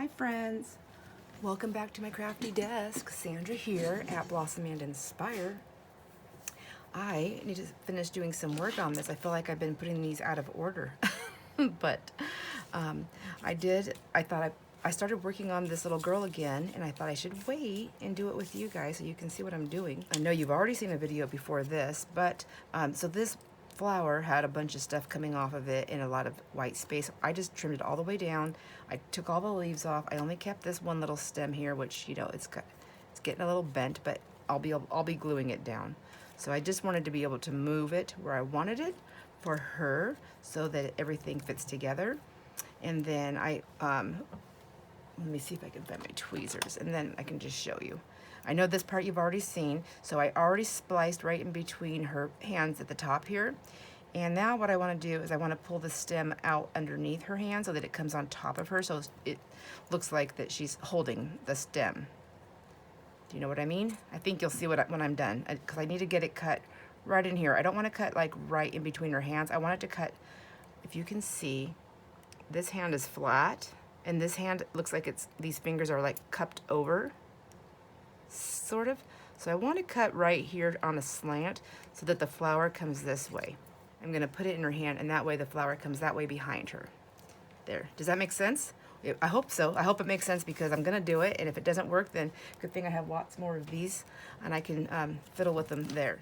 Hi friends, welcome back to my crafty desk. Sandra here at Blossom and Inspire. I need to finish doing some work on this. I feel like I've been putting these out of order, but I started working on this little girl again, and I thought I should wait and do it with you guys so you can see what I'm doing. I know you've already seen a video before this, but so this flower had a bunch of stuff coming off of it and a lot of white space. I just trimmed it all the way down. I took all the leaves off. I only kept this one little stem here, which, you know, it's getting a little bent, but I'll be gluing it down. So I just wanted to be able to move it where I wanted it for her so that everything fits together. And then let me see if I can find my tweezers, and then I can just show you. I know this part you've already seen, so I already spliced right in between her hands at the top here. And now what I want to do is I want to pull the stem out underneath her hand so that it comes on top of her, so it looks like that she's holding the stem. Do you know what I mean? I think you'll see when I'm done, because I need to get it cut right in here. I don't want to cut like right in between her hands. I want it to cut, if you can see, this hand is flat, and this hand looks like these fingers are like cupped over, sort of. So I want to cut right here on a slant so that the flower comes this way. I'm going to put it in her hand, and that way the flower comes that way behind her. There. Does that make sense? I hope so. I hope it makes sense, because I'm going to do it, and if it doesn't work, then good thing I have lots more of these, and I can fiddle with them there.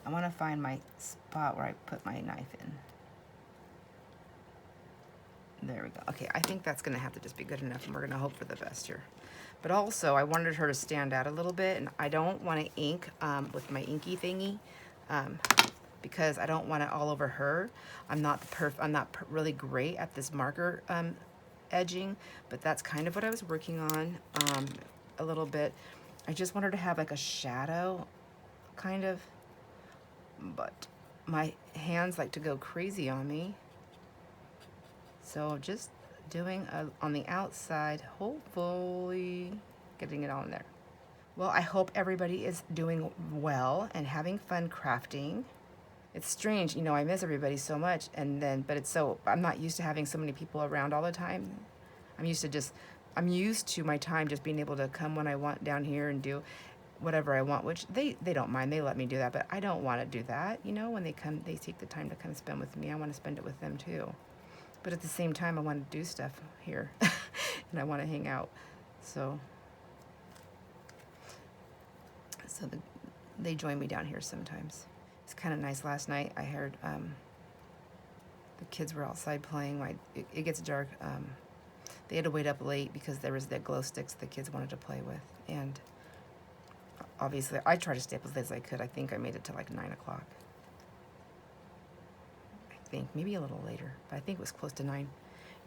I want to find my spot where I put my knife in. There we go. Okay, I think that's going to have to just be good enough, and we're going to hope for the best here. But also, I wanted her to stand out a little bit, and I don't want to ink with my inky thingy, because I don't want it all over her. I'm not really great at this marker edging, but that's kind of what I was working on a little bit. I just wanted to have like a shadow, kind of, but my hands like to go crazy on me. So just doing on the outside, hopefully getting it on there. Well, I hope everybody is doing well and having fun crafting. It's strange, you know, I miss everybody so much, but I'm not used to having so many people around all the time. I'm used to my time just being able to come when I want down here and do whatever I want, which they don't mind. They let me do that, but I don't want to do that. You know, when they take the time to come spend with me, I want to spend it with them too. But at the same time, I want to do stuff here, and I want to hang out. So they join me down here sometimes. It's kind of nice. Last night, I heard the kids were outside playing. It gets dark. They had to wait up late because there was the glow sticks the kids wanted to play with. And obviously, I tried to stay up as late as I could. I think I made it to like 9 o'clock. Maybe a little later, but I think it was close to 9.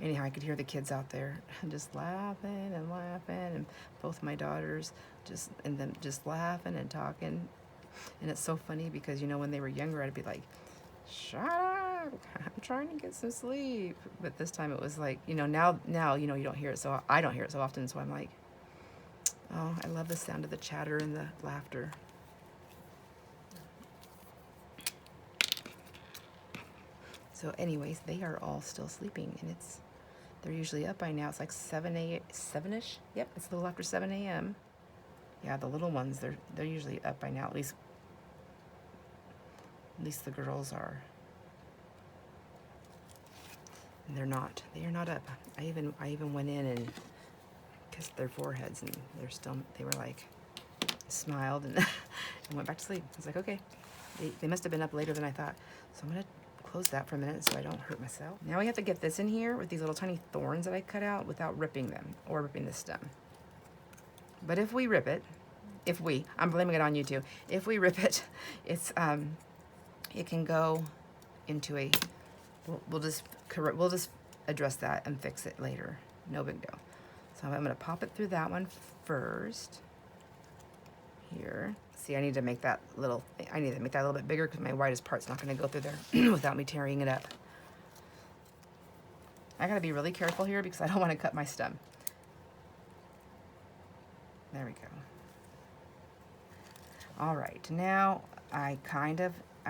Anyhow, I could hear the kids out there just laughing, and both my daughters just laughing and talking. And it's so funny because, you know, when they were younger, I'd be like, shut up, I'm trying to get some sleep. But this time it was like, you know, now you know, you don't hear it, so I don't hear it so often, so I'm like, oh, I love the sound of the chatter and the laughter. So anyways, they are all still sleeping, and they're usually up by now. It's like 7-ish. Yep, it's a little after 7 a.m. Yeah, the little ones, they're usually up by now. At least the girls are. And they're not. They are not up. I even went in and kissed their foreheads, and they were like, smiled and, and went back to sleep. I was like, okay, they must have been up later than I thought. So I'm gonna close that for a minute so I don't hurt myself. Now we have to get this in here with these little tiny thorns that I cut out without ripping them or ripping the stem. But if we rip it, I'm blaming it on you too. If we rip it, it can go into we'll just address that and fix it later. No big deal. So I'm gonna pop it through that one first. Here. See, I need to make that a little bit bigger because my widest part's not going to go through there without me tearing it up. I got to be really careful here because I don't want to cut my stem. There we go. All right, now I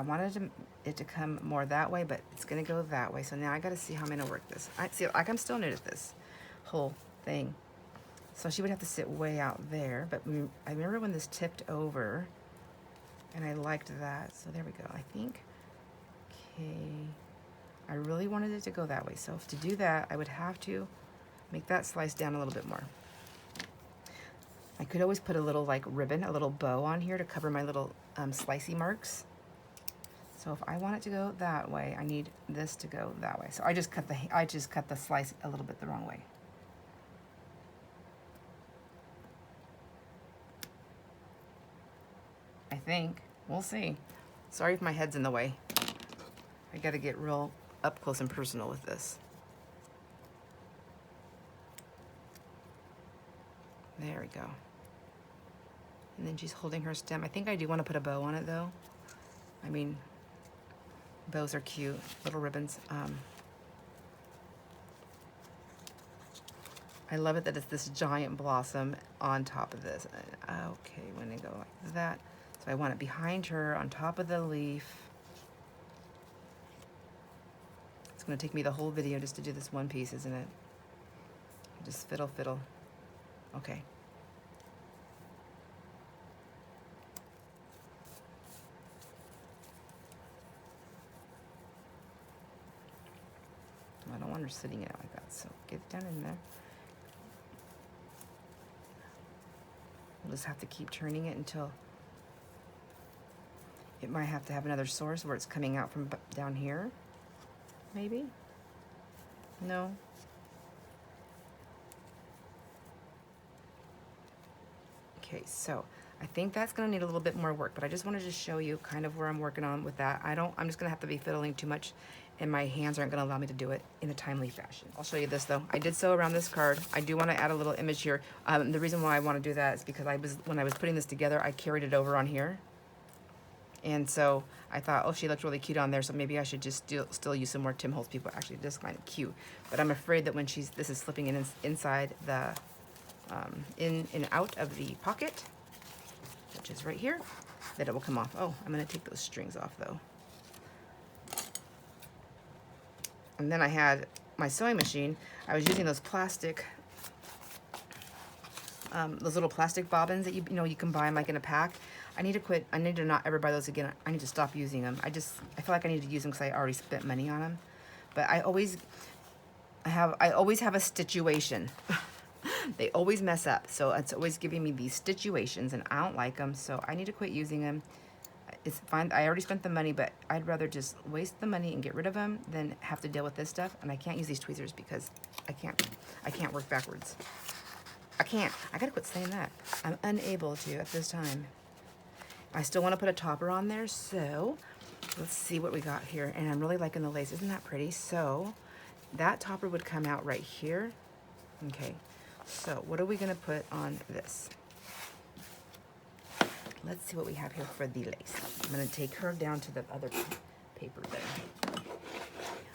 wanted it to come more that way, but it's going to go that way. So now I got to see how I'm going to work this. I'm still new to this whole thing. So she would have to sit way out there, but I remember when this tipped over, and I liked that. So there we go, I think. Okay, I really wanted it to go that way. So to do that, I would have to make that slice down a little bit more. I could always put a little like ribbon, a little bow on here to cover my little slicey marks. So if I want it to go that way, I need this to go that way. So I just cut the slice a little bit the wrong way. I think. We'll see. Sorry if my head's in the way. I gotta get real up close and personal with this. There we go. And then she's holding her stem. I think I do want to put a bow on it though. I mean, bows are cute, little ribbons. I love it that it's this giant blossom on top of this. Okay, when they go like that. So I want it behind her on top of the leaf. It's gonna take me the whole video just to do this one piece, isn't it? Just fiddle, fiddle. Okay. I don't want her sitting out like that, so get down in there. We'll just have to keep turning it until it might have to have another source where it's coming out from down here. Maybe? No? Okay, so I think that's gonna need a little bit more work, but I just wanted to show you kind of where I'm working on with that. I'm just gonna have to be fiddling too much and my hands aren't gonna allow me to do it in a timely fashion. I'll show you this though. I did sew around this card. I do wanna add a little image here. The reason why I wanna do that is because when I was putting this together, I carried it over on here. And so I thought, oh, she looked really cute on there, so maybe I should just still use some more Tim Holtz people. Actually, it is kind of cute. But I'm afraid that when this is slipping inside the, in and out of the pocket, which is right here, that it will come off. Oh, I'm gonna take those strings off though. And then I had my sewing machine. I was using those plastic, those little plastic bobbins that you can buy them like in a pack. I need to quit. I need to not ever buy those again. I need to stop using them. I feel like I need to use them because I already spent money on them. But I always have a situation. They always mess up. So it's always giving me these situations and I don't like them. So I need to quit using them. It's fine. I already spent the money, but I'd rather just waste the money and get rid of them than have to deal with this stuff. And I can't use these tweezers because I can't work backwards. I can't. I gotta quit saying that. I'm unable to at this time. I still want to put a topper on there, so let's see what we got here. And I'm really liking the lace. Isn't that pretty? So that topper would come out right here. Okay, so what are we going to put on this? Let's see what we have here for the lace. I'm going to take her down to the other paper there.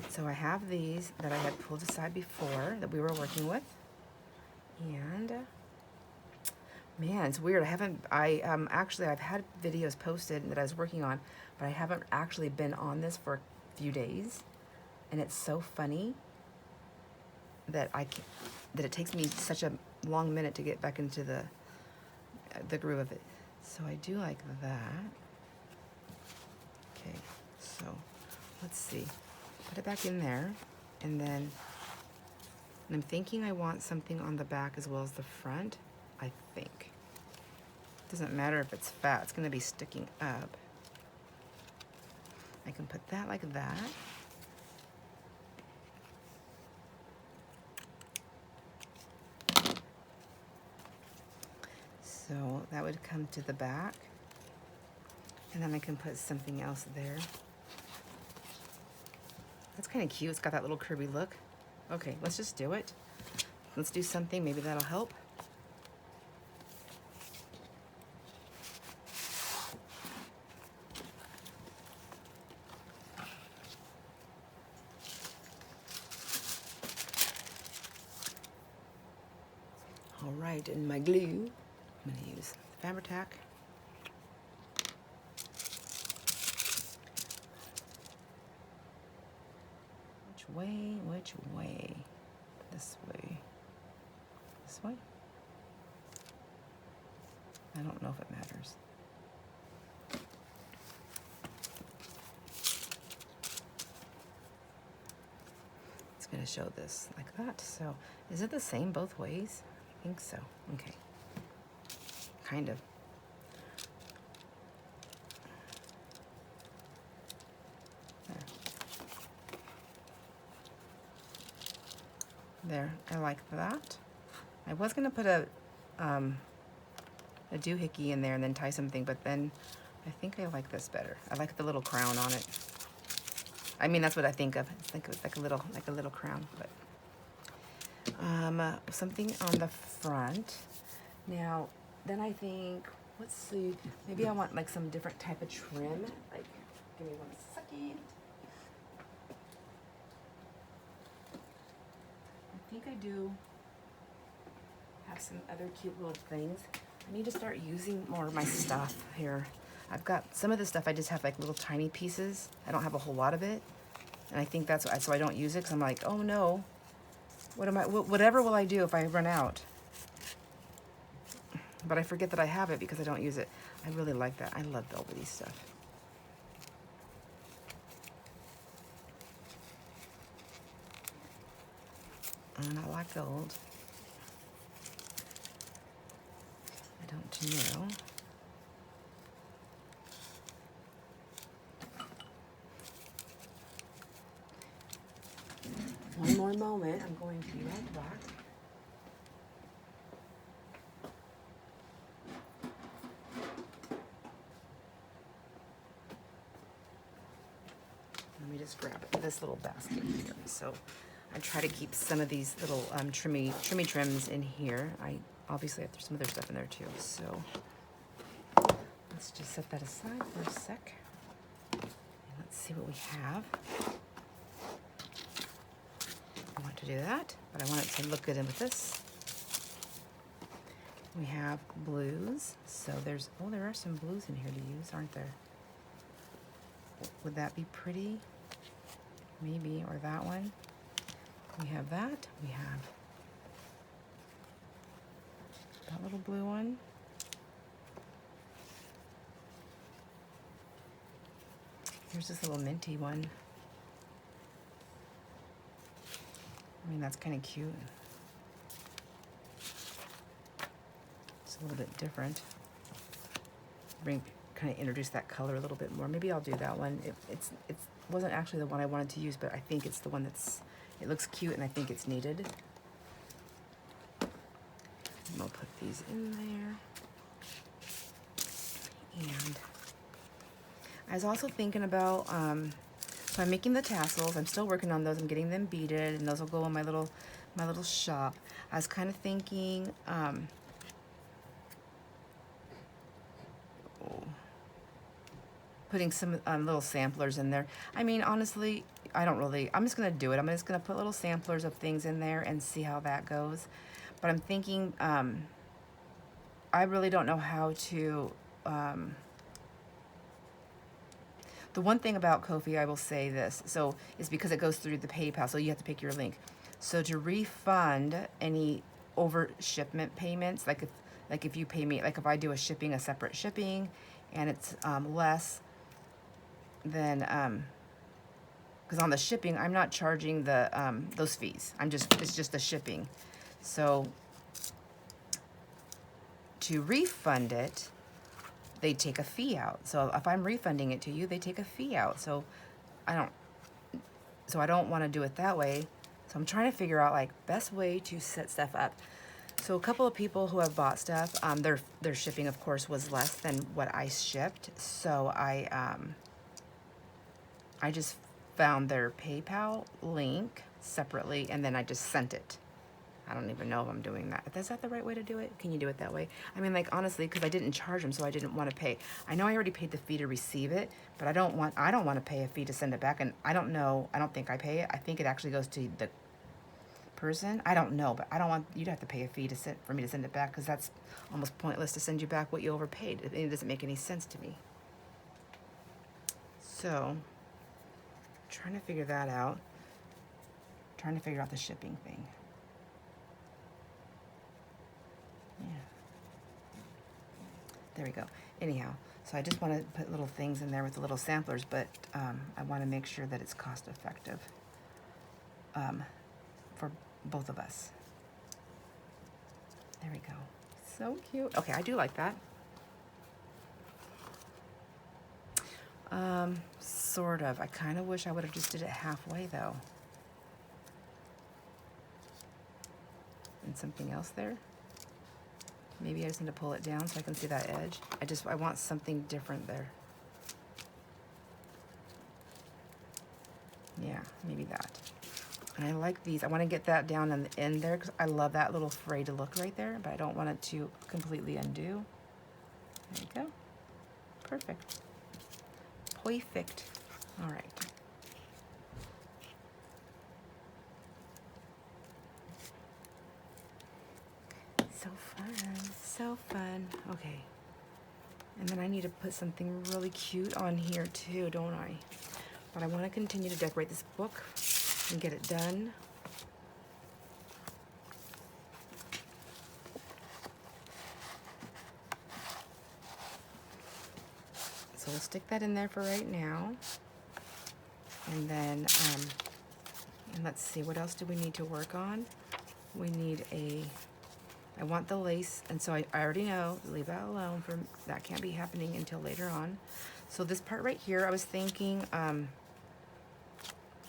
So I have these that I had pulled aside before that we were working with. And man, it's weird. I've had videos posted that I was working on, but I haven't actually been on this for a few days. And it's so funny that it takes me such a long minute to get back into the groove of it. So I do like that. Okay, so let's see. Put it back in there, and then I'm thinking I want something on the back as well as the front. I think. Doesn't matter if it's fat, it's gonna be sticking up. I can put that like that. So that would come to the back. And then I can put something else there. That's kind of cute, it's got that little curvy look. Okay, let's just do it. Let's do something, maybe that'll help. All right, and my glue, I'm gonna use Fabri-Tac. Which way? This way. This way? I don't know if it matters. It's going to show this like that. So is it the same both ways? I think so. Okay. Kind of. There, I like that. I was gonna put a doohickey in there and then tie something, but then I think I like this better. I like the little crown on it. I mean, that's what I think of. It's like a little crown, but something on the front. Now, then I think, let's see, maybe I want like some different type of trim. Like, give me 1 second. I think I do have some other cute little things. I need to start using more of my stuff here. I've got some of the stuff I just have like little tiny pieces. I don't have a whole lot of it. And I think that's why, so I don't use it, because I'm like, oh no, whatever will I do if I run out? But I forget that I have it because I don't use it. I really like that. I love velvety stuff. And I like gold. I don't know. One more moment. I'm going to be right back. Let me just grab this little basket here. So I try to keep some of these little trimmy trims in here. I obviously have some other stuff in there too. So let's just set that aside for a sec. And let's see what we have. I want to do that, but I want it to look good in with this. We have blues. So there's, oh, there are some blues in here to use, aren't there? Would that be pretty? Maybe, or that one. We have that. We have that little blue one. Here's this little minty one. I mean, that's kind of cute. It's a little bit different. Kind of introduce that color a little bit more. Maybe I'll do that one. It wasn't actually the one I wanted to use, but I think it's the one it looks cute and I think it's needed. And I'll put these in there. And I was also thinking about, so I'm making the tassels. I'm still working on those. I'm getting them beaded, and those will go in my little shop. I was kind of thinking, putting some little samplers in there. I mean, honestly, I'm just gonna do it. I'm just gonna put little samplers of things in there and see how that goes. But I'm thinking, I really don't know how to, the one thing about Ko-fi, I will say this, so is because it goes through the PayPal, so you have to pick your link. So to refund any over shipment payments, like if you pay me, like if I do a separate shipping, and it's less than, because on the shipping, I'm not charging the those fees. It's just the shipping. So to refund it, they take a fee out. So if I'm refunding it to you, they take a fee out. So I don't want to do it that way. So I'm trying to figure out like best way to set stuff up. So a couple of people who have bought stuff, their shipping of course was less than what I shipped. So I just found their PayPal link separately and then I just sent it. I don't even know if I'm doing that. Is that the right way to do it? Can you do it that way? I mean, like, honestly, because I didn't charge them, so I didn't want to pay. I know I already paid the fee to receive it, but I don't want to pay a fee to send it back. And I don't know. I don't think I pay it. I think it actually goes to the person. I don't know, but I don't want you to have to pay a fee for me to send it back, because that's almost pointless to send you back what you overpaid. It doesn't make any sense to me. So, trying to figure that out. Trying to figure out the shipping thing. There we go. Anyhow, so I just want to put little things in there with the little samplers, but I want to make sure that it's cost effective for both of us. There we go. So cute. Okay, I do like that. Sort of. I kind of wish I would have just did it halfway though. And something else there. Maybe I just need to pull it down so I can see that edge. I want something different there. Yeah, maybe that. And I like these. I want to get that down on the end there because I love that little frayed look right there, but I don't want it to completely undo. There you go. Perfect. Perfect. All right. So fun. So fun. Okay. And then I need to put something really cute on here too, don't I? But I want to continue to decorate this book and get it done. So we'll stick that in there for right now. And then, and let's see, what else do we need to work on? We need I want the lace, and so I already know, leave that alone, that can't be happening until later on. So this part right here, I was thinking,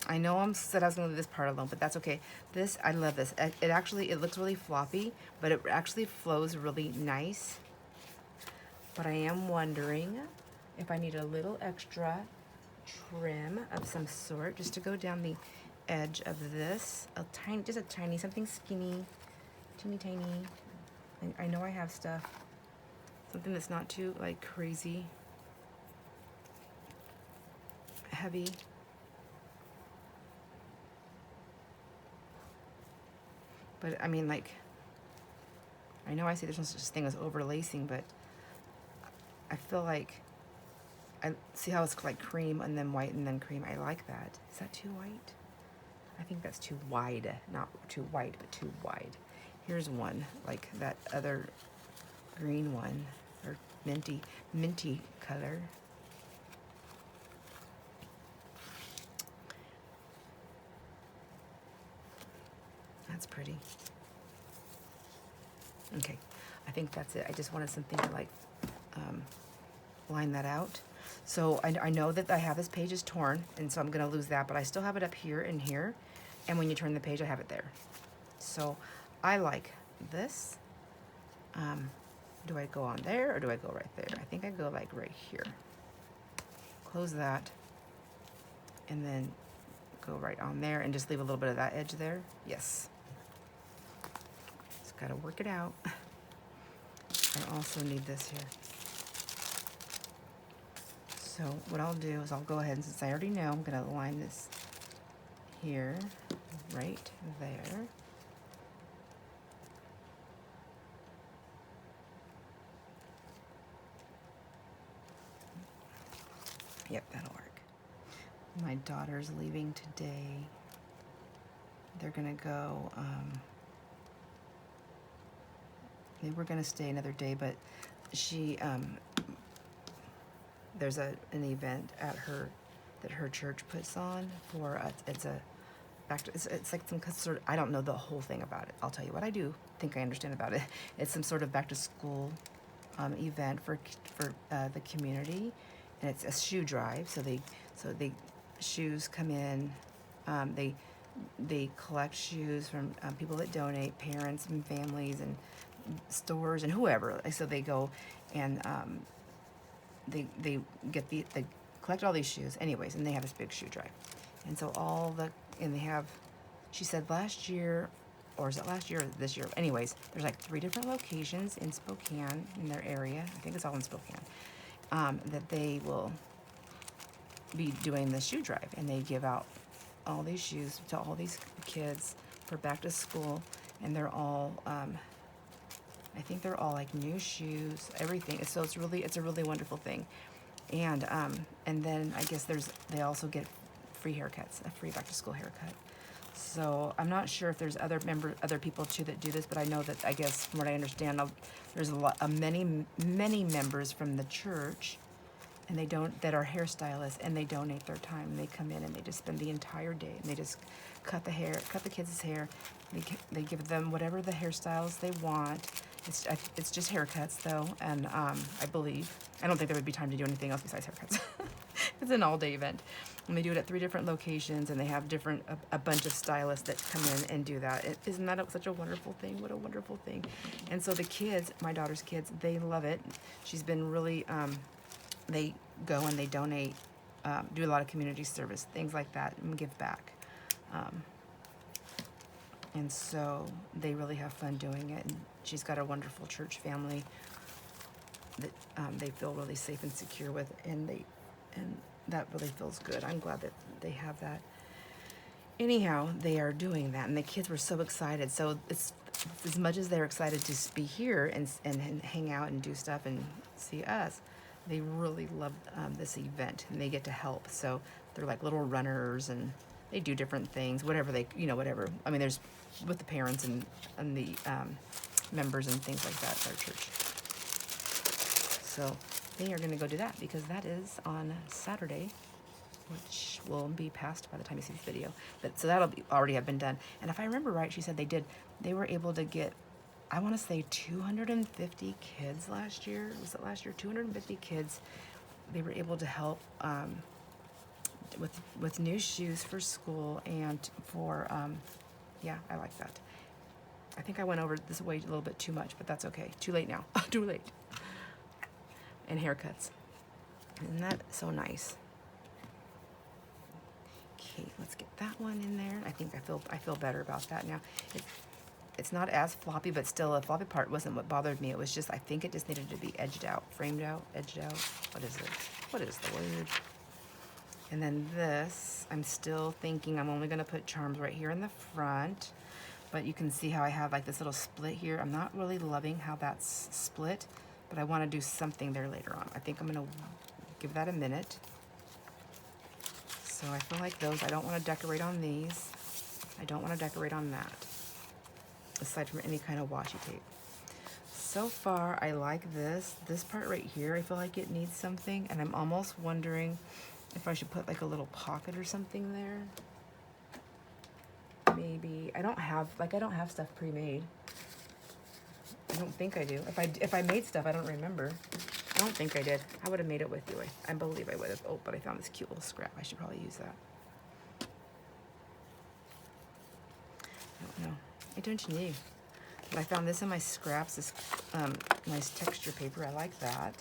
I know I said I was gonna leave this part alone, but that's okay. This, I love this. It looks really floppy, but it actually flows really nice. But I am wondering if I need a little extra trim of some sort, just to go down the edge of this. Just a tiny, something skinny, teeny tiny. I know I have stuff. Something that's not too like crazy heavy. But I mean, like, I know I say there's no such thing as overlacing, but I feel like, I see how it's like cream and then white and then cream. I like that. Is that too white? I think that's too wide. Not too white, but too wide. Here's one, like that other green one, or minty color. That's pretty. Okay, I think that's it. I just wanted something to like line that out. So I know that I have this page is torn, and so I'm gonna lose that, but I still have it up here and here. And when you turn the page, I have it there. So I like this. Do I go on there or do I go right there? I think I go like right here. Close that and then go right on there and just leave a little bit of that edge there. Yes. Just gotta work it out. I also need this here. So what I'll do is I'll go ahead, and since I already know, I'm gonna line this here, right there. Yep, that'll work. My daughter's leaving today. They're gonna go, they were gonna stay another day, but she, there's an event at that her church puts on for, it's like some sort of, I don't know the whole thing about it. I'll tell you what I do think I understand about it. It's some sort of back to school event for the community. And it's a shoe drive, so they shoes come in, they collect shoes from people that donate, parents and families and stores and whoever. So they go and they collect all these shoes, anyways, and they have this big shoe drive. And so they have, she said last year, or is it last year or this year? Anyways, there's like 3 different locations in Spokane, in their area. I think it's all in Spokane. That they will be doing the shoe drive, and they give out all these shoes to all these kids for back to school, and they're all I think they're all like new shoes, everything. So it's a really wonderful thing. And then I guess they also get free haircuts, a free back to school haircut. So I'm not sure if there's other people too that do this, but I know that, I guess from what I understand, there's many members from the church, and that are hairstylists, and they donate their time. And they come in and they just spend the entire day, and they just cut the kids' hair. They give them whatever the hairstyles they want. It's just haircuts though, and I don't think there would be time to do anything else besides haircuts. It's an all-day event. And they do it at 3 different locations, and they have a bunch of stylists that come in and do that. Isn't that such a wonderful thing? What a wonderful thing. And so the kids, my daughter's kids, they love it. She's been really, they go and they donate, do a lot of community service, things like that, and give back. And so they really have fun doing it. And she's got a wonderful church family that they feel really safe and secure with, and that really feels good. I'm glad that they have that. Anyhow, they are doing that, and the kids were so excited. So it's as much as they're excited to be here and hang out and do stuff and see us, they really love this event, and they get to help. So they're like little runners, and they do different things, whatever whatever. I mean, there's with the parents and the members and things like that at our church. So they are going to go do that, because that is on Saturday, which will be passed by the time you see this video. But so that'll already have been done. And if I remember right, she said they were able to get, I want to say 250 kids last year. Was it last year? 250 kids. They were able to help with new shoes for school, and for yeah, I like that. I think I went over this way a little bit too much, but that's okay. Too late now. Too late. And haircuts. Isn't that so nice? Okay, let's get that one in there. I think I feel better about that now. It's not as floppy, but still, the floppy part wasn't what bothered me. It was just, I think it just needed to be edged out, framed out, edged out. What is it? What is the word? And then this, I'm still thinking I'm only going to put charms right here in the front. But you can see how I have like this little split here. I'm not really loving how that's split, but I want to do something there later on. I think I'm going to give that a minute. So I feel like those, I don't want to decorate on these. I don't want to decorate on that, aside from any kind of washi tape. So far, I like this. This part right here, I feel like it needs something, and I'm almost wondering if I should put like a little pocket or something there. Maybe. I don't have stuff pre-made. I don't think I do. If I made stuff, I don't remember. I don't think I did. I would have made it with you. I believe I would have. Oh, but I found this cute little scrap. I should probably use that. I don't know. I don't know. But I found this in my scraps. This nice texture paper. I like that.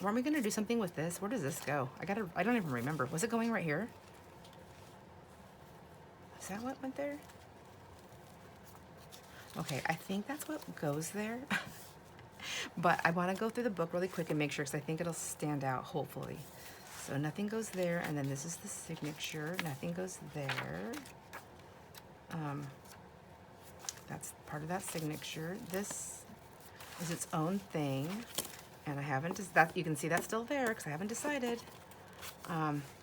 Weren't we going to do something with this? Where does this go? I don't even remember. Was it going right here? Is that what went there? Okay, I think that's what goes there. But I want to go through the book really quick and make sure, because I think it'll stand out, hopefully. So nothing goes there, and then this is the signature. Nothing goes there. That's part of that signature. This is its own thing. And I haven't, you can see that's still there because I haven't decided.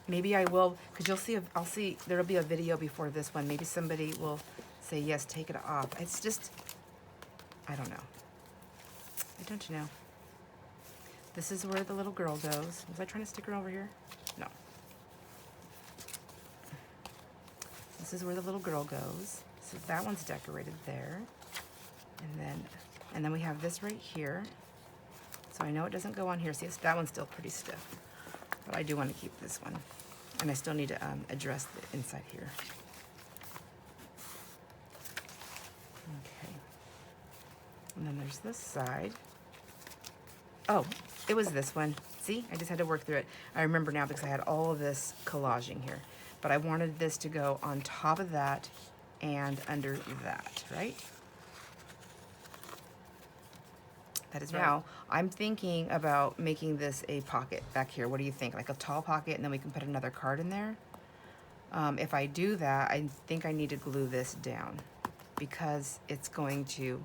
Maybe I will, because I'll see, there'll be a video before this one. Maybe somebody will say, yes, take it off. It's just, I don't know. I don't know. This is where the little girl goes. Was I trying to stick her over here? No. This is where the little girl goes. So that one's decorated there. And then we have this right here. So I know it doesn't go on here. See, that one's still pretty stiff. But I do want to keep this one. And I still need to address the inside here. Okay. And then there's this side. Oh, it was this one. See, I just had to work through it. I remember now because I had all of this collaging here. But I wanted this to go on top of that and under that, right? That is right. Now, I'm thinking about making this a pocket back here. What do you think? Like a tall pocket, and then we can put another card in there? If I do that, I think I need to glue this down, because it's going to,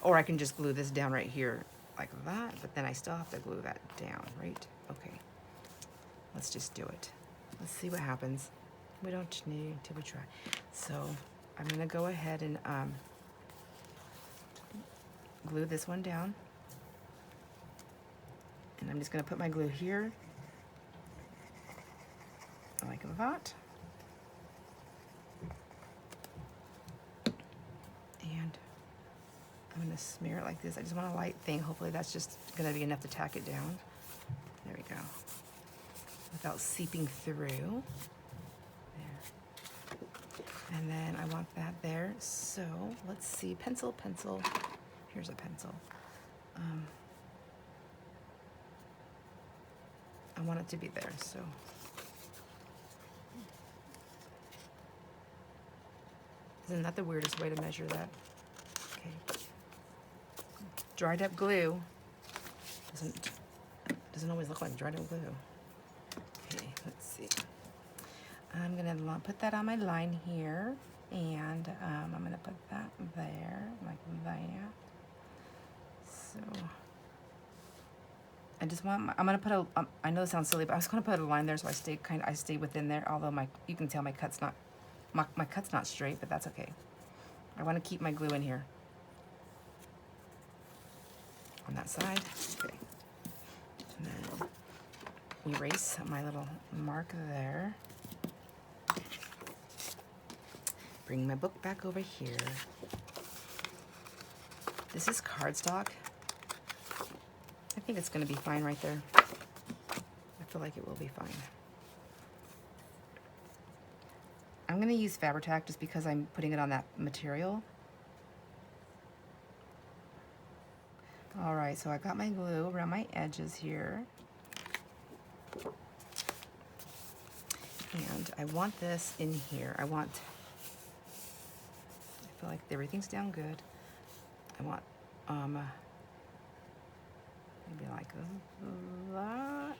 or I can just glue this down right here like that, but then I still have to glue that down, right? Okay. let's just do it. Let's see what happens. We don't need till we try. So I'm gonna go ahead and glue this one down. And I'm just gonna put my glue here, like that. And I'm gonna smear it like this. I just want a light thing. Hopefully that's just gonna be enough to tack it down. There we go. Without seeping through. There. And then I want that there. So let's see, pencil. Here's a pencil. I want it to be there, so. Isn't that the weirdest way to measure that? Okay. Dried up glue doesn't always look like dried up glue. Okay, let's see. I'm gonna put that on my line here, and I'm gonna put that there, like that. So I just want, I'm gonna put a, I know it sounds silly, but I was gonna put a line there so I stay within there, although you can tell my cut's not straight, but that's okay. I wanna keep my glue in here. On that side, okay. And then erase my little mark there. Bring my book back over here. This is cardstock. I think it's gonna be fine right there. I feel like it will be fine. I'm gonna use Fabri-Tac just because I'm putting it on that material. All right, so I got my glue around my edges here. And I want this in here. I feel like everything's down good. I want, maybe like that.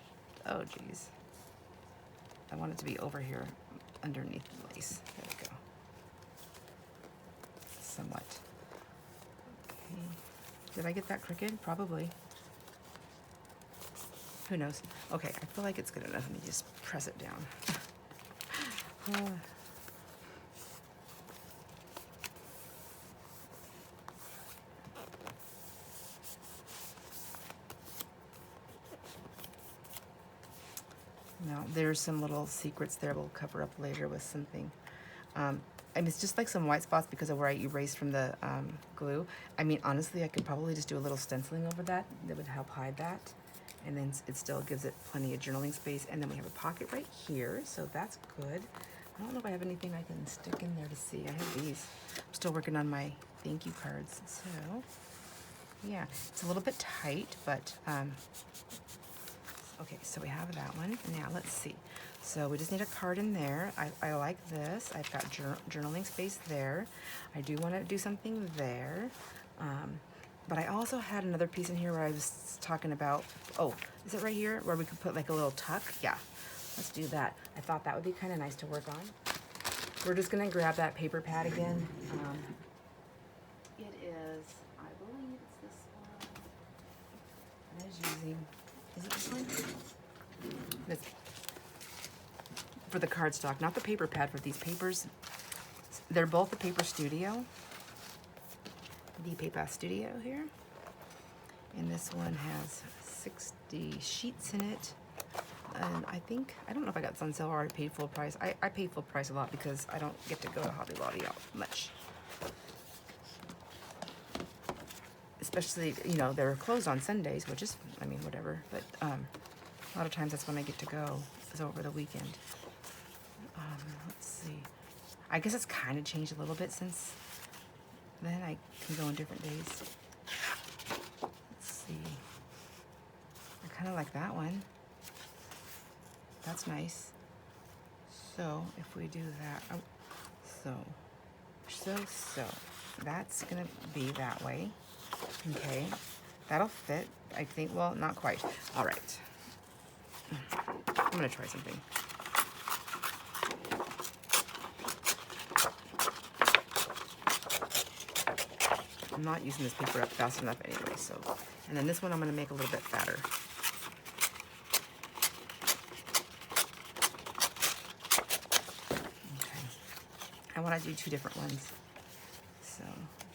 Oh, geez. I want it to be over here underneath the lace. There we go. Somewhat. Okay. Did I get that crooked? Probably. Who knows? Okay, I feel like it's good enough. Let me just press it down. Now, there's some little secrets there we'll cover up later with something. I mean, it's just like some white spots because of where I erased from the glue. I mean, honestly, I could probably just do a little stenciling over that. That would help hide that. And then it still gives it plenty of journaling space. And then we have a pocket right here, so that's good. I don't know if I have anything I can stick in there to see. I have these. I'm still working on my thank you cards. So, yeah, it's a little bit tight, but okay, so we have that one. Now, let's see. So we just need a card in there. I like this. I've got journaling space there. I do want to do something there. But I also had another piece in here where I was talking about, oh, is it right here? Where we could put like a little tuck? Yeah, let's do that. I thought that would be kind of nice to work on. We're just going to grab that paper pad again. It is, I believe it's this one. I was using, is it this one? It's for the cardstock, not the paper pad for these papers. They're both the Paper Studio. The Paper Studio here. And this one has 60 sheets in it. And I don't know if I got this on sale or I paid full price. I pay full price a lot because I don't get to go to Hobby Lobby out much. Especially, you know, they're closed on Sundays, which is, I mean, whatever. But a lot of times that's when I get to go, is over the weekend. Let's see. I guess it's kind of changed a little bit since then. I can go on different days. Let's see. I kind of like that one. That's nice. So if we do that, oh, so that's gonna be that way. Okay, that'll fit. I think. Well, not quite. All right. I'm gonna try something. I'm not using this paper up fast enough anyway, so. And then this one I'm gonna make a little bit fatter. I want to do 2 different ones. So,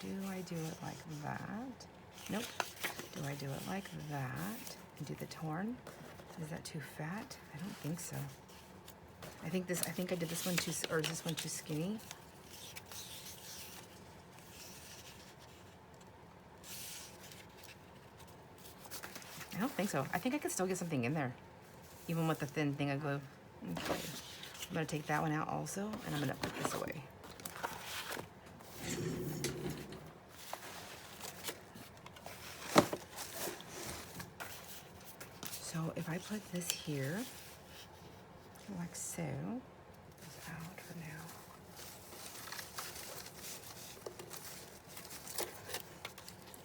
do I do it like that? Nope. Do I do it like that and do the torn? Is that too fat? I don't think so. I think I did this one too, or is this one too skinny? I don't think so. I think I could still get something in there, even with the thin thing of glue. Okay. I'm gonna take that one out also, and I'm gonna put this away. So if I put this here, like so, it's out for now.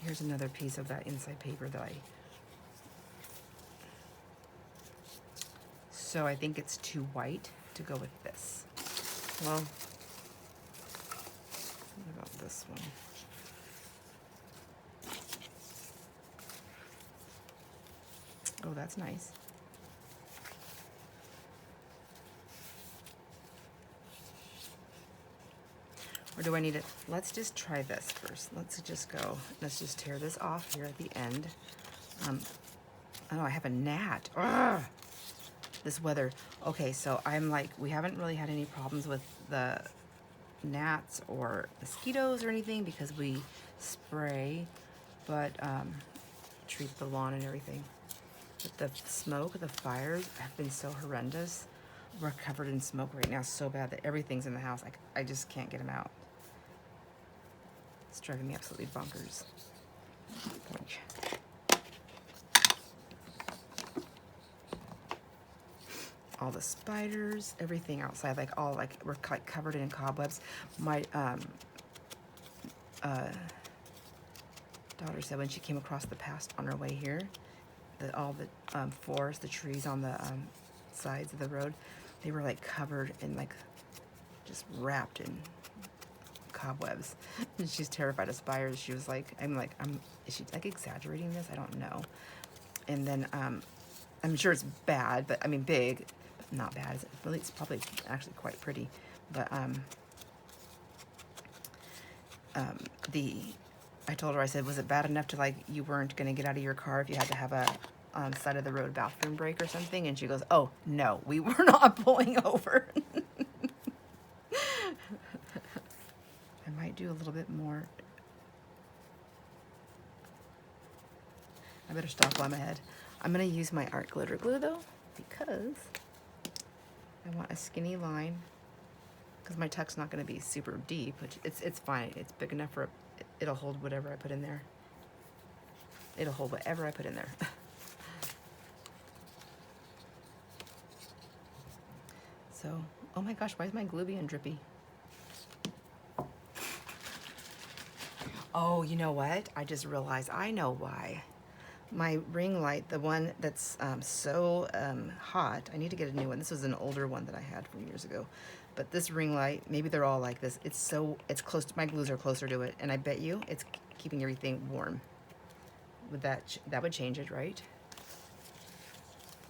Here's another piece of that inside paper that so I think it's too white to go with this. Well, what about this one? Oh, that's nice. Or do I need it? Let's just try this first. Let's just tear this off here at the end. Oh, I have a gnat. Ugh! This weather. Okay, so I'm like, we haven't really had any problems with the gnats or mosquitoes or anything because we spray, but treat the lawn and everything. But the smoke, the fires have been so horrendous. We're covered in smoke right now so bad that everything's in the house. I just can't get them out. It's driving me absolutely bonkers. All the spiders, everything outside, like all like we're like covered in cobwebs. My daughter said when she came across the past on her way here, that all the forest, the trees on the sides of the road, they were like covered in like just wrapped in cobwebs. And she's terrified of spiders. She was like, is she like exaggerating this? I don't know. And then I'm sure it's bad, but I mean big. Not bad. It's probably actually quite pretty, but I told her, I said, was it bad enough to like you weren't gonna get out of your car if you had to have a side of the road bathroom break or something? And she goes, oh no, we were not pulling over. I might do a little bit more. I better stop while I'm ahead. I'm gonna use my art glitter glue though, because I want a skinny line, because my tuck's not going to be super deep, which it's fine. It's big enough for it'll hold whatever I put in there. It'll hold whatever I put in there. So, oh my gosh, why is my glue being drippy? Oh, you know what? I just realized I know why. My ring light, the one that's so hot, I need to get a new one. This was an older one that I had from years ago. But this ring light, maybe they're all like this. It's close to, my glues are closer to it. And I bet you it's keeping everything warm. Would that would change it, right?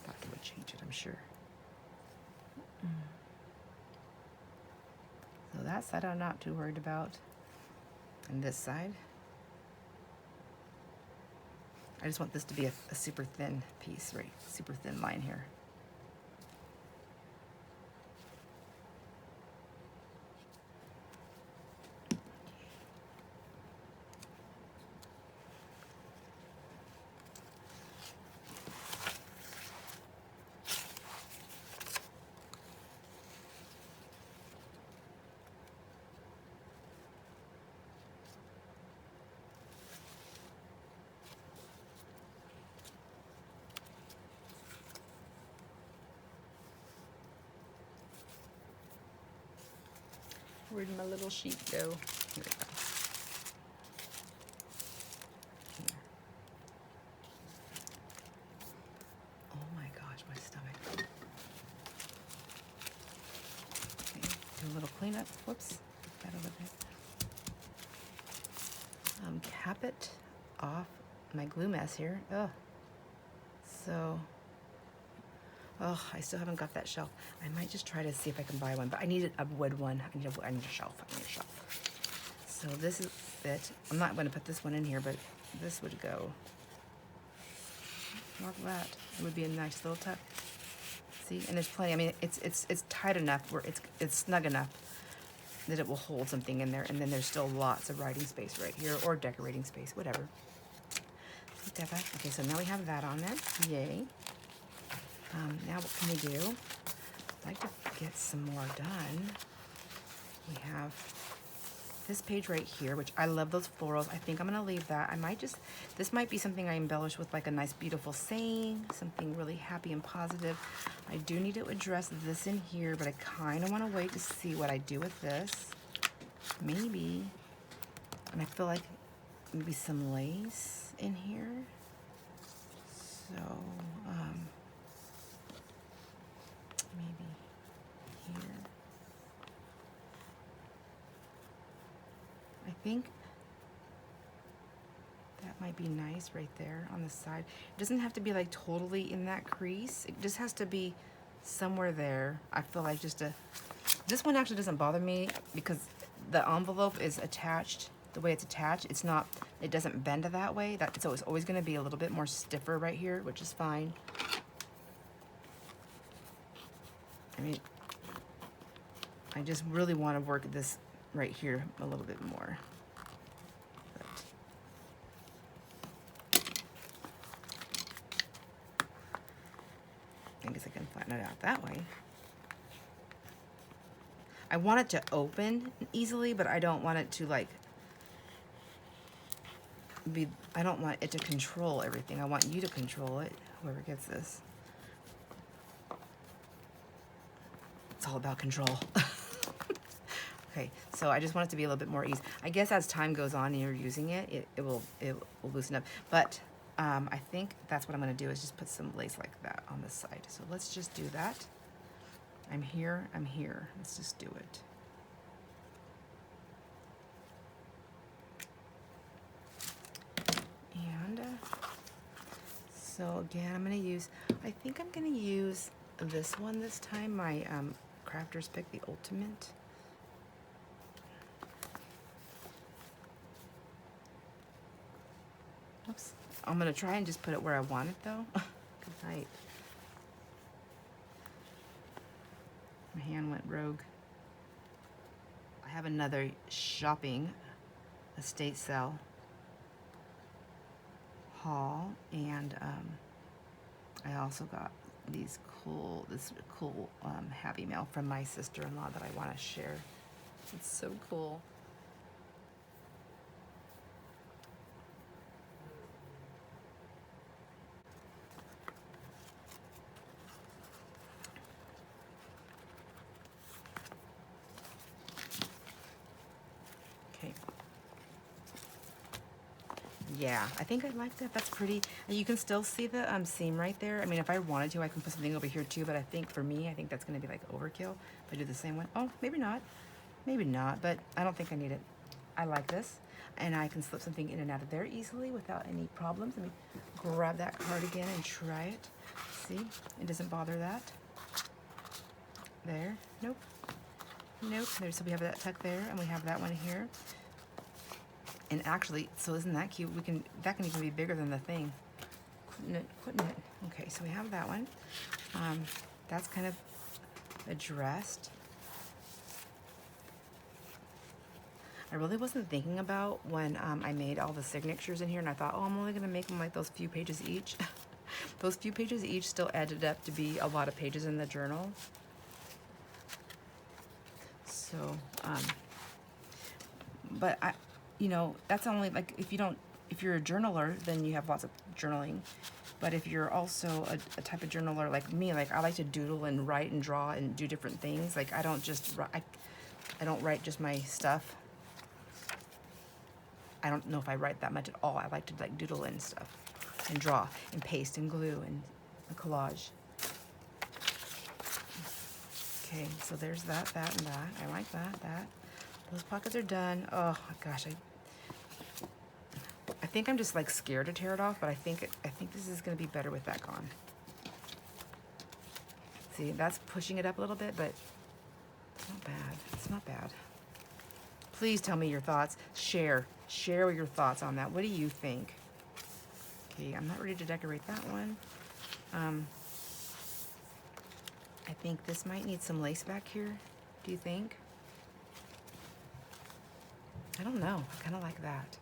That would change it, I'm sure. So that side I'm not too worried about. And this side, I just want this to be a super thin piece, right? Super thin line here. Where'd my little sheet go? Here we go. Here. Oh my gosh, my stomach. Okay, do a little cleanup. Whoops, that over there. Cap it off my glue mess here. Ugh. So, Oh, I still haven't got that shelf. I might just try to see if I can buy one, but I need a wood one. I need a shelf. I need a shelf. So this is it. I'm not going to put this one in here, but this would go like that. It would be a nice little tuck. See, and there's plenty. I mean, it's tight enough where it's snug enough that it will hold something in there, and then there's still lots of writing space right here, or decorating space, whatever. Okay, so now we have that on there. Yay. Now what can we do? I'd like to get some more done. We have this page right here, which I love those florals. I think I'm gonna leave that. I might just, this might be something I embellish with, like a nice beautiful saying, something really happy and positive. I do need to address this in here, but I kind of want to wait to see what I do with this. Maybe, and I feel like maybe some lace in here. So, maybe here. I think that might be nice right there on the side. It doesn't have to be like totally in that crease. It just has to be somewhere there. I feel like this one actually doesn't bother me because the envelope is attached. The way it's attached, it doesn't bend that way. So it's always gonna be a little bit more stiffer right here, which is fine. I mean, I just really want to work this right here a little bit more. I guess I can flatten it out that way. I want it to open easily, but I don't want it to like I don't want it to control everything. I want you to control it, whoever gets this. It's all about control. Okay, so I just want it to be a little bit more easy. I guess as time goes on and you're using it, it will loosen up. But I think that's what I'm gonna do is just put some lace like that on this side. So let's just do that. I'm here. Let's just do it. And so again, I think I'm gonna use this one this time, my Crafter's Pick, the Ultimate. Oops. I'm gonna try and just put it where I want it though. Good night. My hand went rogue. I have another shopping estate sale haul, and I also got this cool Happy Mail from my sister-in-law that I want to share. It's so cool. Okay. Yeah, I think I like that. That's pretty. And you can still see the seam right there. I mean, if I wanted to, I can put something over here too, but I think for me, I think that's going to be like overkill if I do the same one. Oh, maybe not. Maybe not, but I don't think I need it. I like this, and I can slip something in and out of there easily without any problems. Let me grab that card again and try it. See, it doesn't bother that. There, nope. Nope, there, so we have that tuck there, and we have that one here. And actually, so isn't that cute? That can even be bigger than the thing. Couldn't it? Okay, so we have that one. That's kind of addressed. I really wasn't thinking about when I made all the signatures in here, and I thought, oh, I'm only gonna make them like those few pages each. Those few pages each still added up to be a lot of pages in the journal. So, but you know, that's only like if you're a journaler, then you have lots of journaling. But if you're also a type of journaler like me, like I like to doodle and write and draw and do different things. Like I don't write just my stuff. I don't know if I write that much at all. I like to like doodle and stuff and draw and paste and glue and a collage. Okay, so there's that, and that. I like that. Those pockets are done. Oh gosh, I think I'm just like scared to tear it off, but I think this is gonna be better with that gone. See, that's pushing it up a little bit, but it's not bad. It's not bad. Please tell me your thoughts. Share your thoughts on that. What do you think? Okay, I'm not ready to decorate that one. I think this might need some lace back here. Do you think? I don't know. I kind of like that.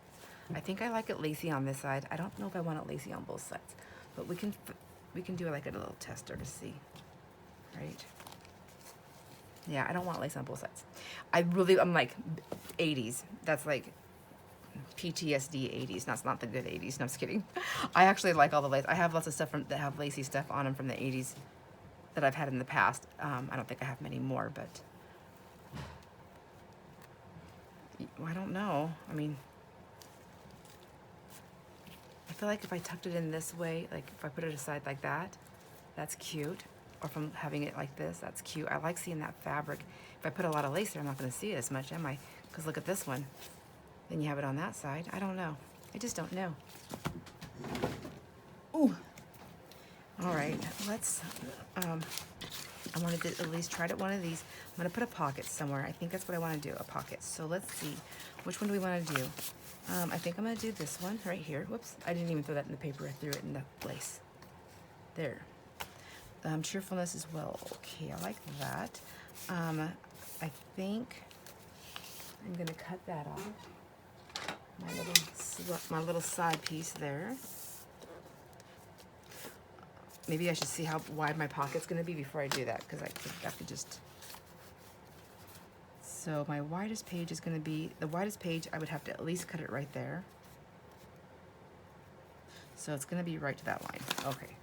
I think I like it lacy on this side. I don't know if I want it lacy on both sides, but we can do like a little tester to see, right? Yeah, I don't want lace on both sides. I'm like 80s. That's like PTSD 80s. That's not the good 80s. No, I'm just kidding. I actually like all the lace. I have lots of stuff that have lacy stuff on them from the 80s that I've had in the past. I don't think I have many more, but I don't know. I mean, I feel like if I tucked it in this way, like if I put it aside like that, that's cute. Or from having it like this, that's cute. I like seeing that fabric. If I put a lot of lace there, I'm not going to see it as much, am I? Because look at this one. Then you have it on that side. I don't know. I just don't know. Ooh. All right, let's, I wanted to at least try one of these. I'm going to put a pocket somewhere. I think that's what I want to do, a pocket. So let's see. Which one do we want to do? I think I'm going to do this one right here. Whoops, I didn't even throw that in the paper. I threw it in the lace. There. Cheerfulness as well. Okay, I like that. I think I'm going to cut that off. My little side piece there. Maybe I should see how wide my pocket's going to be before I do that, because I could just... So my widest page is going to be, the widest page, I would have to at least cut it right there. So it's going to be right to that line. Okay.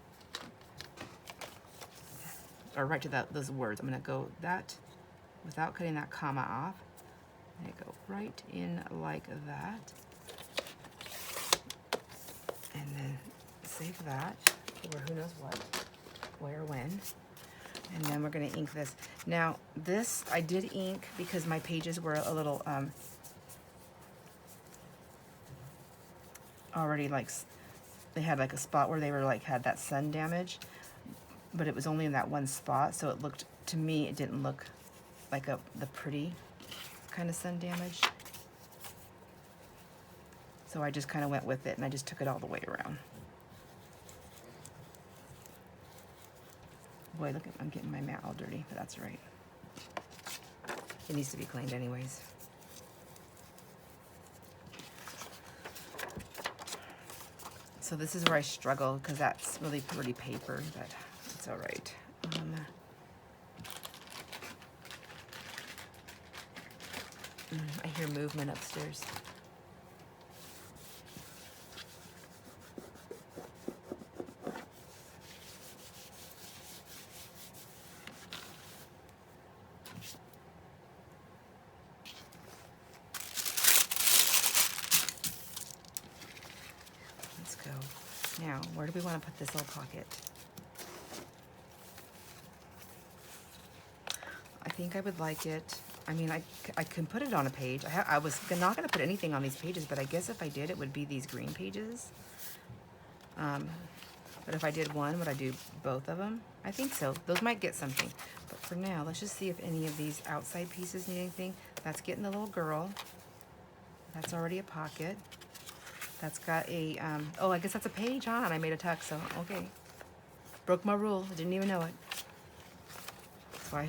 Or right to those words. I'm going to go that, without cutting that comma off. I go right in like that. And then save that for who knows what, where, when. And then we're going to ink this. Now, this I did ink because my pages were a little already like, they had like a spot where they were like, had that sun damage. But it was only in that one spot, so it looked, to me, it didn't look like the pretty kind of sun damage. So I just kind of went with it, and I just took it all the way around. Boy, look, I'm getting my mat all dirty, but that's right. It needs to be cleaned anyways. So this is where I struggle, because that's really pretty paper, but it's all right. I hear movement upstairs. Let's go. Now, where do we want to put this little pocket? I think I would like it. I mean, I can put it on a page. I was not going to put anything on these pages, but I guess if I did, it would be these green pages. But if I did one, would I do both of them? I think so. Those might get something. But for now, let's just see if any of these outside pieces need anything. That's getting the little girl. That's already a pocket. That's got a, oh, I guess that's a page, huh? And I made a tuck, so okay. Broke my rule. I didn't even know it.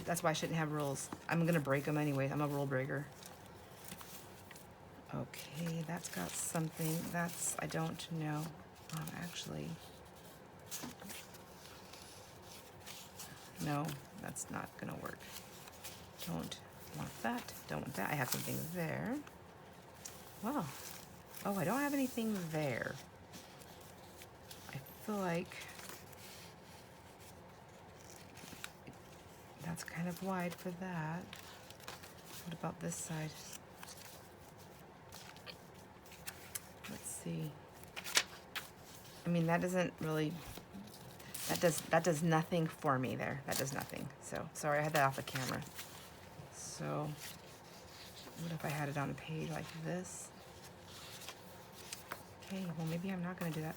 That's why I shouldn't have rules. I'm gonna break them anyway. I'm a rule breaker. Okay, that's got something. That's, I don't know. Actually, no, that's not gonna work. Don't want that. Don't want that. I have something there. Wow. Oh, I don't have anything there. I feel like that's kind of wide for that. What about this side? Let's see. I mean, that doesn't really, that does nothing for me there. That does nothing. So, sorry, I had that off the camera. So, what if I had it on a page like this? Okay, well, maybe I'm not going to do that.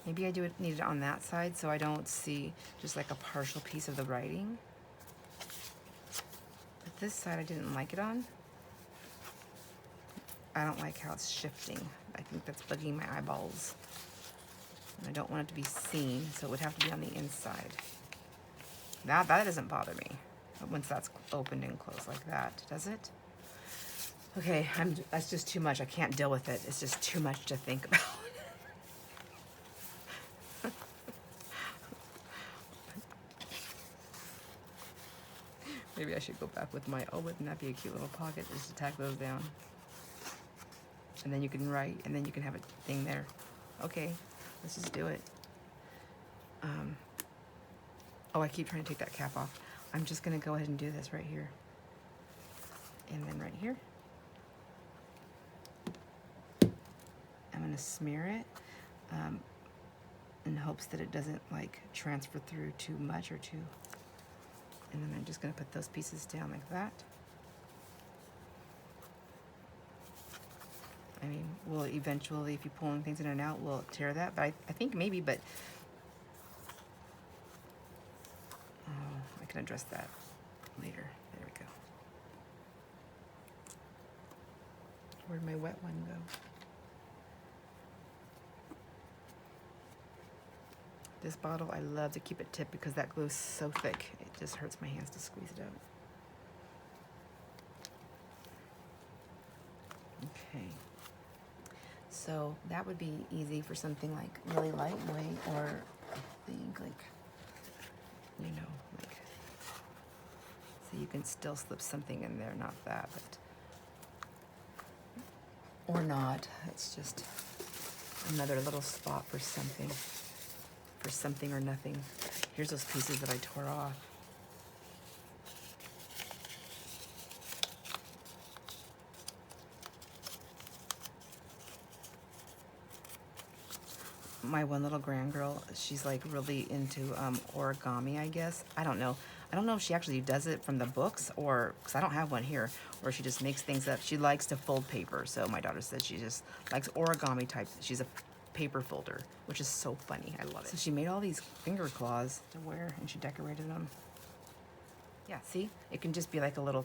Maybe I need it on that side so I don't see just like a partial piece of the writing. But this side I didn't like it on. I don't like how it's shifting. I think that's bugging my eyeballs. And I don't want it to be seen, so it would have to be on the inside. That doesn't bother me once that's opened and closed like that, does it? Okay, that's just too much. I can't deal with it. It's just too much to think about. Maybe I should go back with my, oh, wouldn't that be a cute little pocket just to tack those down? And then you can write, and then you can have a thing there. Okay, let's just do it. Oh, I keep trying to take that cap off. I'm just gonna go ahead and do this right here. And then right here. I'm gonna smear it in hopes that it doesn't like transfer through too much or too. And then I'm just gonna put those pieces down like that. I mean, we'll eventually, if you pull things in and out, we'll tear that, but I think maybe, but I can address that later. There we go. Where'd my wet one go? This bottle, I love to keep it tipped because that glue is so thick. It just hurts my hands to squeeze it out. Okay. So that would be easy for something like really lightweight, or I think like, you know, like, so you can still slip something in there, not that, but, or not. It's just another little spot for something or nothing. Here's those pieces that I tore off. My one little grandgirl, she's like really into origami, I guess. I don't know if she actually does it from the books, or because I don't have one here, or she just makes things up. She likes to fold paper, so my daughter says she just likes origami type. She's a paper folder, which is so funny. I love it. So she made all these finger claws to wear, and she decorated them. Yeah, see? It can just be like a little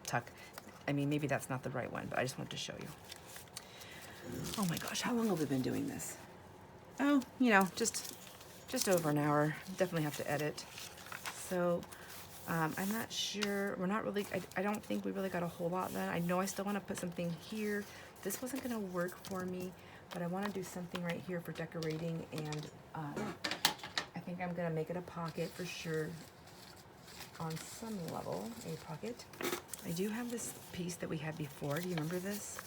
tuck. I mean, maybe that's not the right one, but I just wanted to show you. Oh my gosh, how long have we been doing this? Oh, you know, just over an hour. Definitely have to edit. So I'm not sure. We're not really, I don't think we really got a whole lot done. I know I still want to put something here. This wasn't going to work for me, but I want to do something right here for decorating, and I think I'm going to make it a pocket for sure. On some level, a pocket. I do have this piece that we had before. Do you remember this?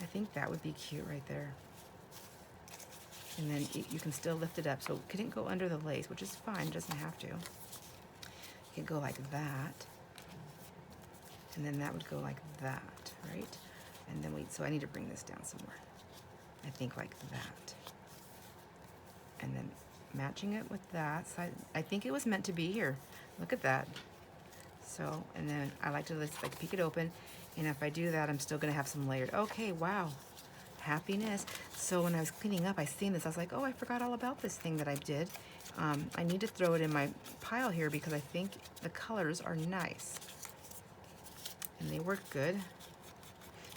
I think that would be cute right there. And then you can still lift it up, so it couldn't go under the lace, which is fine, it doesn't have to. It could go like that, and then that would go like that, right? And then so I need to bring this down some more. I think like that. And then matching it with that side, I think it was meant to be here. Look at that. So, and then I like to just like peek it open, and if I do that, I'm still gonna have some layered. Okay, wow. Happiness. So when I was cleaning up, I seen this. I was like, oh, I forgot all about this thing that I did. I need to throw it in my pile here because I think the colors are nice. And they work good.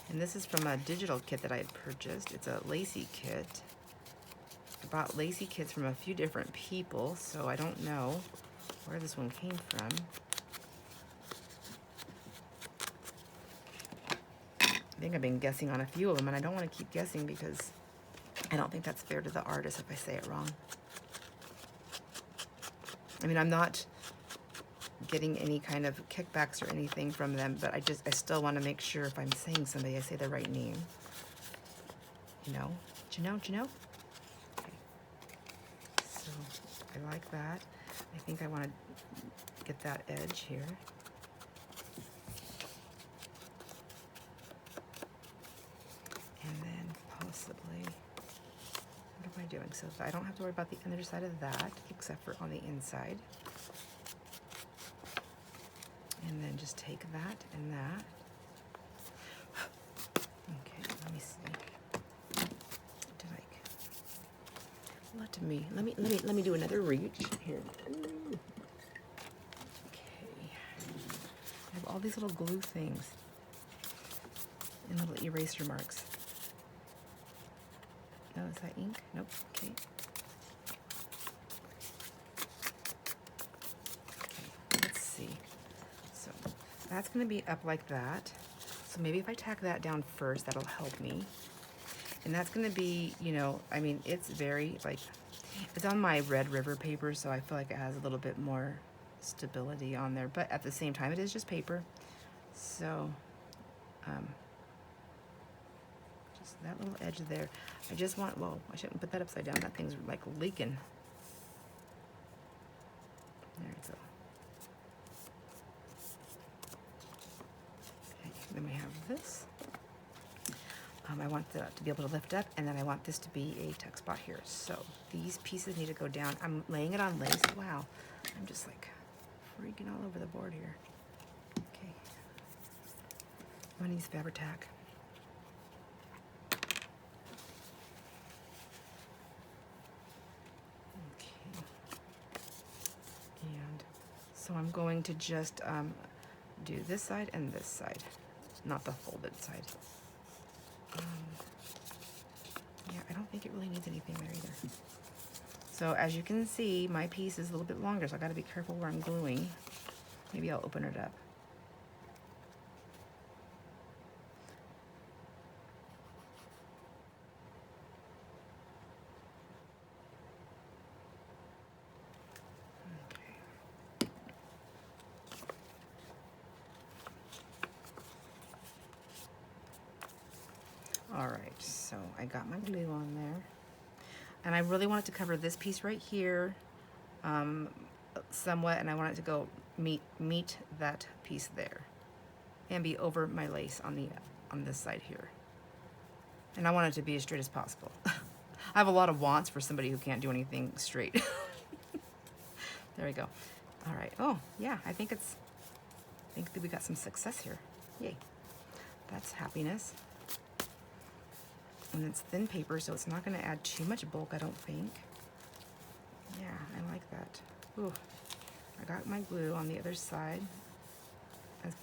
And this is from a digital kit that I had purchased. It's a lacy kit. I bought lacy kits from a few different people, so I don't know where this one came from. I think I've been guessing on a few of them, and I don't want to keep guessing because I don't think that's fair to the artist if I say it wrong. I mean, I'm not getting any kind of kickbacks or anything from them, but I still want to make sure if I'm saying somebody, I say the right name. You know? Do you know? Okay. So I like that. I think I want to get that edge here. And then possibly, what am I doing? So I don't have to worry about the other side of that, except for on the inside. And then just take that and that. Okay, let me see. let me do another reach here. Ooh. Okay. I have all these little glue things and little eraser marks. Oh, is that ink? Nope. Okay. Okay, let's see. So that's going to be up like that. So maybe if I tack that down first, that'll help me. And that's going to be, you know, I mean, it's very, like, it's on my Red River paper, so I feel like it has a little bit more stability on there. But at the same time, it is just paper. So, just that little edge there. I just want, whoa, I shouldn't put that upside down. That thing's like leaking. There we go. Okay, then we have this. I want that to be able to lift up, and then I want this to be a tuck spot here. So these pieces need to go down. I'm laying it on lace. Wow, I'm just like freaking all over the board here. Okay, I'm gonna use Fabri-Tac. Okay, and so I'm going to just do this side and this side, not the folded side. Yeah, I don't think it really needs anything there either. So as you can see, my piece is a little bit longer, so I gotta be careful where I'm gluing. Maybe I'll open it up. Okay. All right, so I got my glue on there. And I really want it to cover this piece right here somewhat, and I want it to go meet that piece there and be over my lace on this side here. And I want it to be as straight as possible. I have a lot of wants for somebody who can't do anything straight. There we go. All right. Oh, yeah, I think that we got some success here. Yay. That's happiness. And it's thin paper, so it's not going to add too much bulk, I don't think. Yeah, I like that. Ooh, I got my glue on the other side, as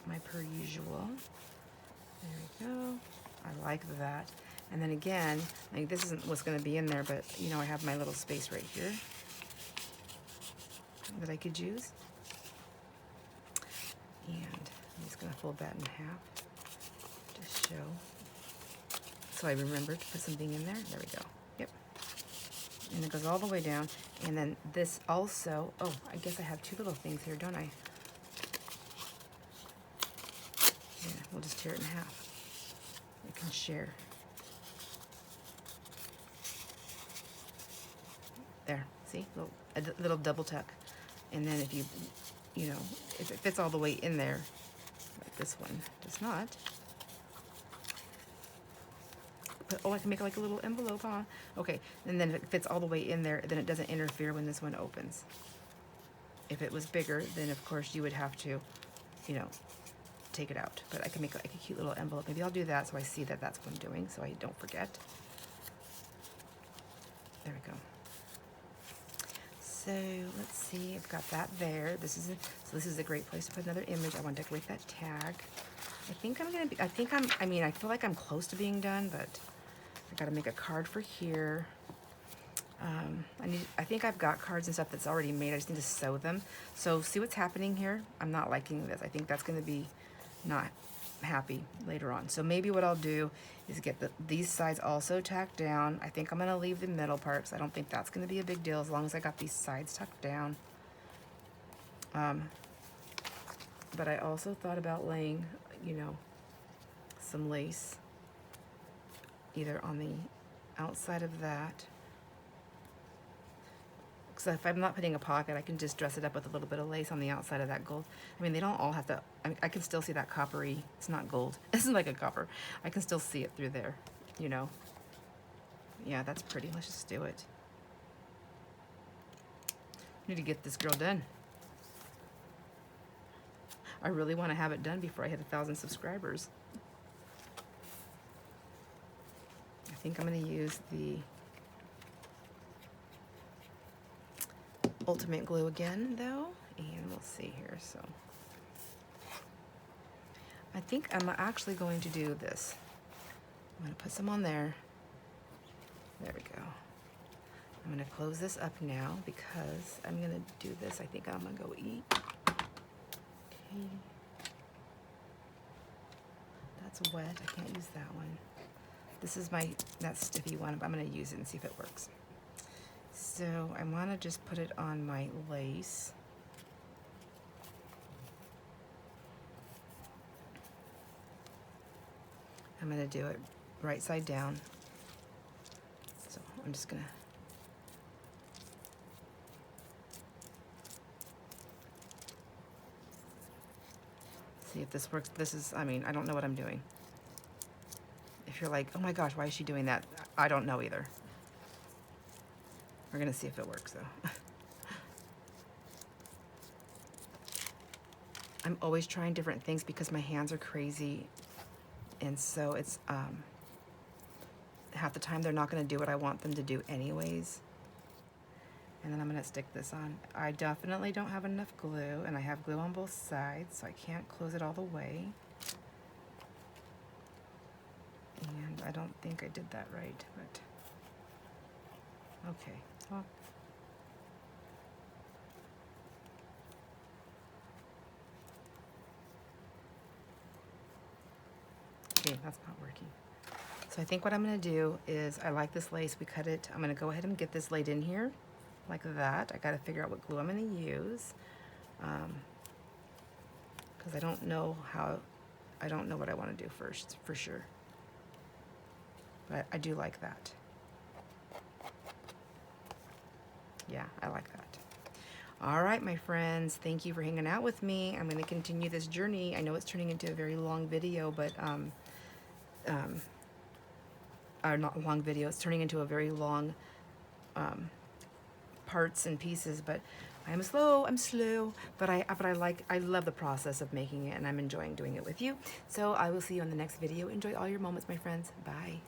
my per usual. There we go. I like that. And then again, like this isn't what's going to be in there, but you know, I have my little space right here that I could use. And I'm just going to fold that in half to show. So I remembered to put something in there. There we go. Yep. And it goes all the way down. And then this also, oh, I guess I have two little things here, don't I? Yeah, we'll just tear it in half. We can share. There, see? A little double tuck. And then if you know, if it fits all the way in there, like this one does not. But, oh, I can make like a little envelope, huh? Okay, and then if it fits all the way in there, then it doesn't interfere when this one opens. If it was bigger, then of course you would have to, you know, take it out. But I can make like a cute little envelope. Maybe I'll do that so I see that that's what I'm doing, so I don't forget. There we go. So let's see, I've got that there. This is a great place to put another image. I want to decorate that tag. I think I'm gonna be, I feel like I'm close to being done, but I gotta make a card for here. I think I've got cards and stuff that's already made. I just need to sew them. So see what's happening here? I'm not liking this. I think that's gonna be not happy later on. So maybe what I'll do is get these sides also tacked down. I think I'm gonna leave the middle part because I don't think that's gonna be a big deal as long as I got these sides tucked down. But I also thought about laying, you know, some lace either on the outside of that, because if I'm not putting a pocket, I can just dress it up with a little bit of lace on the outside of that gold. I mean, they don't all have to, I mean, I can still see that coppery, it's not gold, this is like a copper. I can still see it through there, you know. Yeah, that's pretty, let's just do it. I need to get this girl done. I really want to have it done before I hit 1,000 subscribers. I think I'm going to use the ultimate glue again though, and we'll see here. So I think I'm actually going to do this. I'm going to put some on there. There we go. I'm going to close this up now because I'm going to do this. I think I'm going to go eat. Okay. That's wet. I can't use that one. This is that stiffy one, but I'm going to use it and see if it works. So I want to just put it on my lace. I'm going to do it right side down. So I'm just going to see if this works. This is, I mean, I don't know what I'm doing. If you're like, oh my gosh, why is she doing that? I don't know either. We're going to see if it works though. I'm always trying different things because my hands are crazy. And so it's, half the time they're not going to do what I want them to do anyways. And then I'm going to stick this on. I definitely don't have enough glue, and I have glue on both sides, so I can't close it all the way. And I don't think I did that right, but okay. Well, okay, that's not working. So I think what I'm going to do is, I like this lace, we cut it. I'm going to go ahead and get this laid in here like that. I got to figure out what glue I'm going to use because I don't know what I want to do first for sure. But I do like that. Yeah, I like that. All right, my friends, thank you for hanging out with me. I'm going to continue this journey. I know it's turning into a very long video, but or not a long video. It's turning into a very long parts and pieces. But I'm slow, but I love the process of making it, and I'm enjoying doing it with you. So I will see you on the next video. Enjoy all your moments, my friends. Bye.